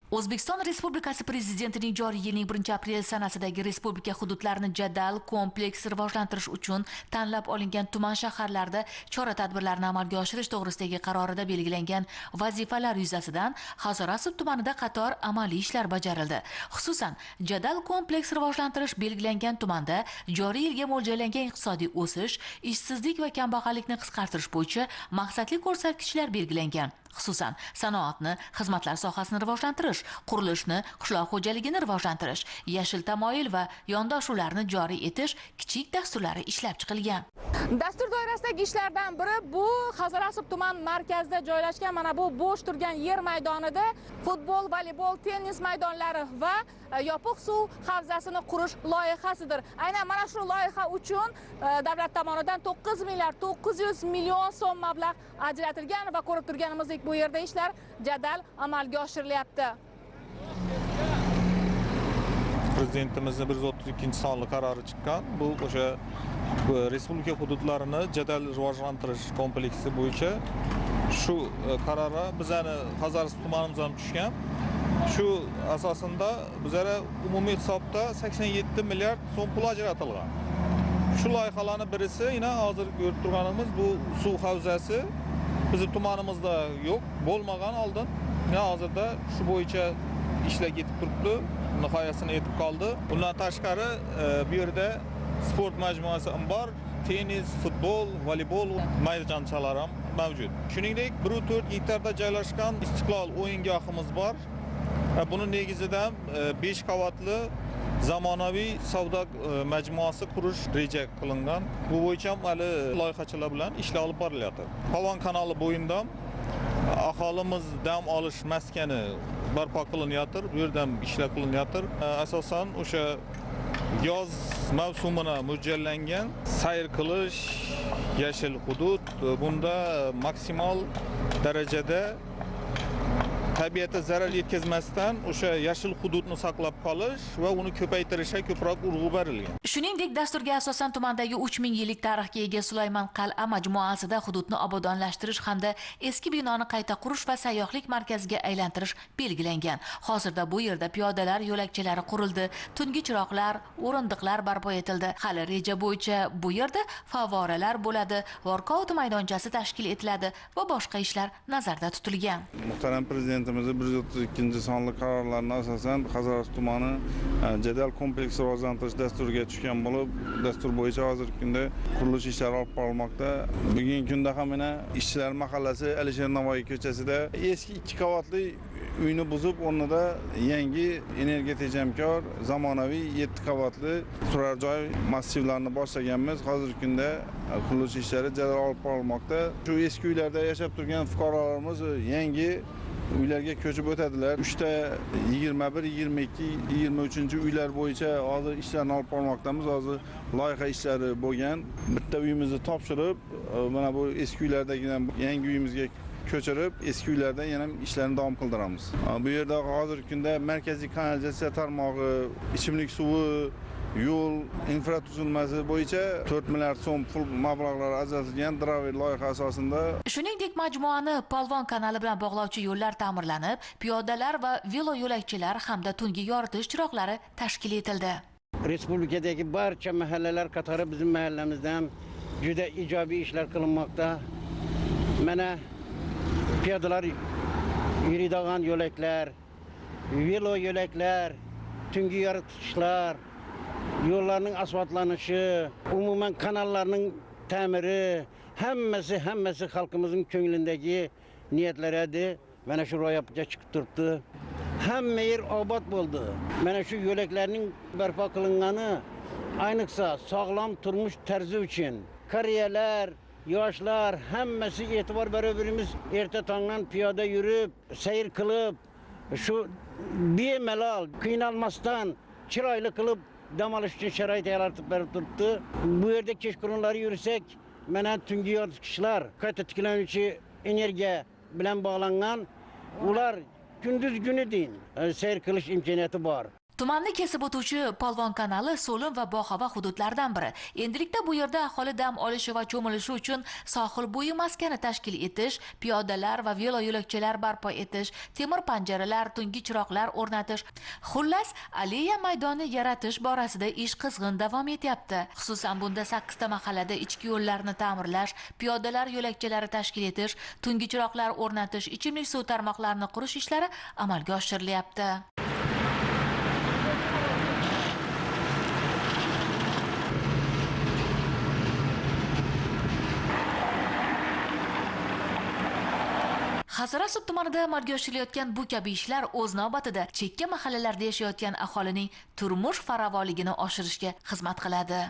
O'zbekiston Respublikasi Prezidentining joriy yilning 1-aprel sanasidagi respublika hududlarini jadal, kompleks rivojlantirish uchun tanlab olingan tuman shaharlarda chora-tadbirlarni amalga oshirish to'g'risidagi qarorida belgilangan vazifalar yuzasidan Hazorasp tumanida qator amaliy ishlar bajarildi. Xususan, jadal kompleks rivojlantirish belgilangan tumanda joriy yilga mo'ljallangan iqtisodiy o'sish, ishsizlik va kambag'allikni qisqartirish bo'yicha maqsadli ko'rsatkichlar belgilangan. Xususan, sanoatni, xizmatlar sohasini rivojlantirish, qurilishni, qishloq xo'jaligini rivojlantirish, yashil tamoyil va yondashuvlarni joriy etish kichik dasturlari ishlab chiqilgan. Dastur doirasidagi ishlardan biri bu Hazorasp tuman markazida joylashgan mana bu bo'sh turgan yer maydonida futbol, voleybol, tennis maydonlari va yopiq suv havzasini qurish loyihasidir. Aynan mana shu loyiha uchun davlat tomonidan 9 million so'm mablag' ajratilgan va ko'rib turganimizdek bu yerda ishlar jadal amalga oshirilyapti. Prezidentimizning 132-sonli qarori chiqqan. Bu o'sha respublika hududlarini jadal rivojlantirish kompleksi bo'yicha shu qarori bizani Hazorasp tumanimizga ham tushgan. Shu asosida bizga umumiy hisobda 87 milliard so'm pul ajratilgan. Shu loyihalarning birisi yana hozir ko'rib turganimiz bu suv havzasi bizning tumanimizda yo'q, bo'lmagan oldin. Hozirda shu bo'yicha ishlar ketib turibdi, nihoyasini yetib qoldi. Bundan tashqari bu yerda sport majmuasi ham bor, tennis, futbol, voleybol maydonchalari ham mavjud. Shuningdek, 1.4 gektarda joylashgan Istiqlol o'yingohimiz bor. Buning negizida 5 qavatli zamonaviy savdo majmuasi qurish reja qilingan. Bu bo'yicha hali loyihachilar bilan ishlar olib borilyapti. Polvon kanali bo'yida aholimiz dam olish maskani barpo qilinyapti, bu yerda ham ishlar qilinyapti. Asosan o'sha yoz mavsumina mo'ljallangan sayr qilish, yashil hudud, bunda maksimal darajada tabiatga zarar yetkazmasdan o'sha yashil hududni saqlab qolish va uni ko'paytirishga ko'proq urg'u berilgan. Shuningdek, dasturga asosan tumandagi 3000 yillik tarixga ega Sulayman qal'a majmuasida hududni obodonlashtirish hamda eski binoni qayta qurish va sayyohlik markaziga aylantirish belgilangan. Hozirda bu yerda piyodalar yo'lakchalari qurildi, tungi chiroqlar, o'rindiqlar barpo etildi. Hali reja bo'yicha bu yerda favvoralar bo'ladi, workout maydonchasi tashkil etiladi va boshqa ishlar nazarda tutilgan. Muhtaram Prezident 132-sonli qarorlarına asasen Hazorasp tumani jadal kompleks rivojlantirish dasturiga tushgan bo'lib, dastur bo'yicha hozirgi kunda qurilish ishlari olib borilmoqda. Bugungi kunda ham mana Ishchilar mahallasi Alisher Navoiy ko'chasida eski 2 qavatli uyni buzib, o'rnida yangi energiya tejamkor zamonaviy 7 qavatli turar joy massivlarini boshlaganmiz. Hozirgi kunda qurilish ishlari jadal olib borilmoqda. Shu eski uylarda yashab turgan fuqarolarimiz yangi uylarga ko'chib o'tadilar. 3 ta 21, 22, 23 uylar bo'yicha hozir ishlarni olib bormoqdamiz. Hozir loyiha ishlari bo'lgan. Bitta uyimizni topshirib, mana bu eski uylardagi yangi uyimizga ko'chirib, eski uylarda yana ishlarni davom qildiramiz. Bu yerda hozirgi kunda markaziy kanalizatsiya tarmog'i, ichimlik suvi, yo'l infratuzilmasi bo'yicha 4 milliard so'm pul mablag'lari ajratilgan Draver loyiha asosida. Shuningdek, majmuani Polvon kanali bilan bog'lovchi yo'llar ta'mirlanib, piyodalar va velo yo'lakchalar hamda tungi yoritish chiroqlari tashkil etildi. Respublikadagi barcha mahallalar qatori bizim mahallamizda ham juda ijobiy ishlar qilinmoqda. Mana piyodalar yuradigan yo'laklar, velo yo'laklar, tungi yoritishlar, yo'llarning asfaltlanishi, umuman kanallarning ta'miri, hammasi xalqimizning ko'nglindagi niyatlar edi. Mana shu ro'yobga chiqib turibdi. Hamma yer obod bo'ldi. Mana shu yo'laklarning barpo qilingani ayniqsa sog'lom turmush tarzi uchun qariyalar, yoshlar hammasi e'tibor berib, erta tongdan piyoda yurib, sayr qilib, shu bemalol qiynalmasdan chiroyli qilib dam olish uchun sharoit yaratib berib turibdi. Bu yerda kechqurunlari yursak, mana tungi yoritgichlar, qayta tiklanuvchi energiya bilan bog'langan, ular kunduz kuni sayr qilish imkoniyati bor. Tumanni kesib o'tuvchi Polvon kanali So'lim va Bog'ova hududlaridan biri. Endilikda bu yerda aholi dam olishi va cho'milishi uchun sohil bo'yi maskani tashkil etish, piyodalar va velo yo'lakchalar barpo etish, temir panjaralar, tungi chiroqlar o'rnatish, xullas, aleya maydoni yaratish borasida ish qizg'in davom etyapti. Xususan bunda 8 ta mahallada ichki yo'llarni ta'mirlash, piyodalar yo'lakchalari tashkil etish, tungi chiroqlar o'rnatish, ichimlik suv tarmoqlarini qurish ishlari amalga oshirilyapti. Hazorasut tumanida amalga oshirilayotgan bu kabi ishlar o'z navbatida chekka mahallalarda yashayotgan aholining turmush farovonligini oshirishga xizmat qiladi.